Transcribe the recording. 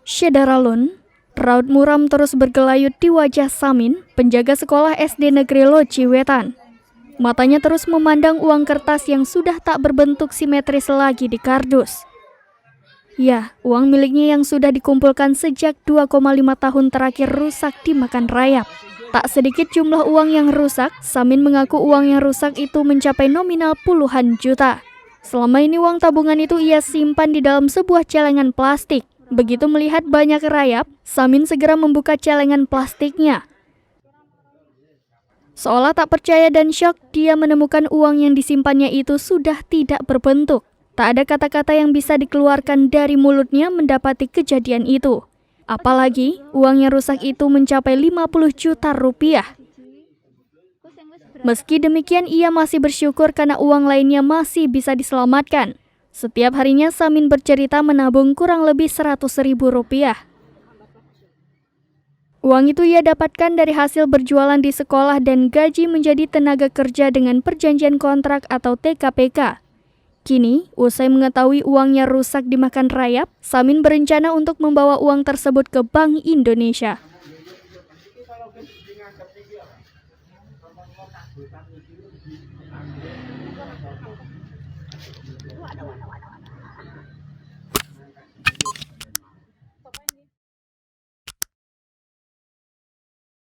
Syedaralun, raut muram terus bergelayut di wajah Samin, penjaga sekolah SD Negeri Loci Wetan. Matanya terus memandang uang kertas yang sudah tak berbentuk simetris lagi di kardus. Ya, uang miliknya yang sudah dikumpulkan sejak 2,5 tahun terakhir rusak dimakan rayap. Tak sedikit jumlah uang yang rusak, Samin mengaku uang yang rusak itu mencapai nominal puluhan juta. Selama ini uang tabungan itu ia simpan di dalam sebuah celengan plastik. Begitu melihat banyak rayap, Samin segera membuka celengan plastiknya. Seolah tak percaya dan syok, dia menemukan uang yang disimpannya itu sudah tidak berbentuk. Tak ada kata-kata yang bisa dikeluarkan dari mulutnya mendapati kejadian itu. Apalagi, uang yang rusak itu mencapai 50 juta rupiah. Meski demikian, ia masih bersyukur karena uang lainnya masih bisa diselamatkan. Setiap harinya Samin bercerita menabung kurang lebih 100.000 rupiah. Uang itu ia dapatkan dari hasil berjualan di sekolah dan gaji menjadi tenaga kerja dengan perjanjian kontrak atau TKPK. Kini, usai mengetahui uangnya rusak dimakan rayap, Samin berencana untuk membawa uang tersebut ke Bank Indonesia.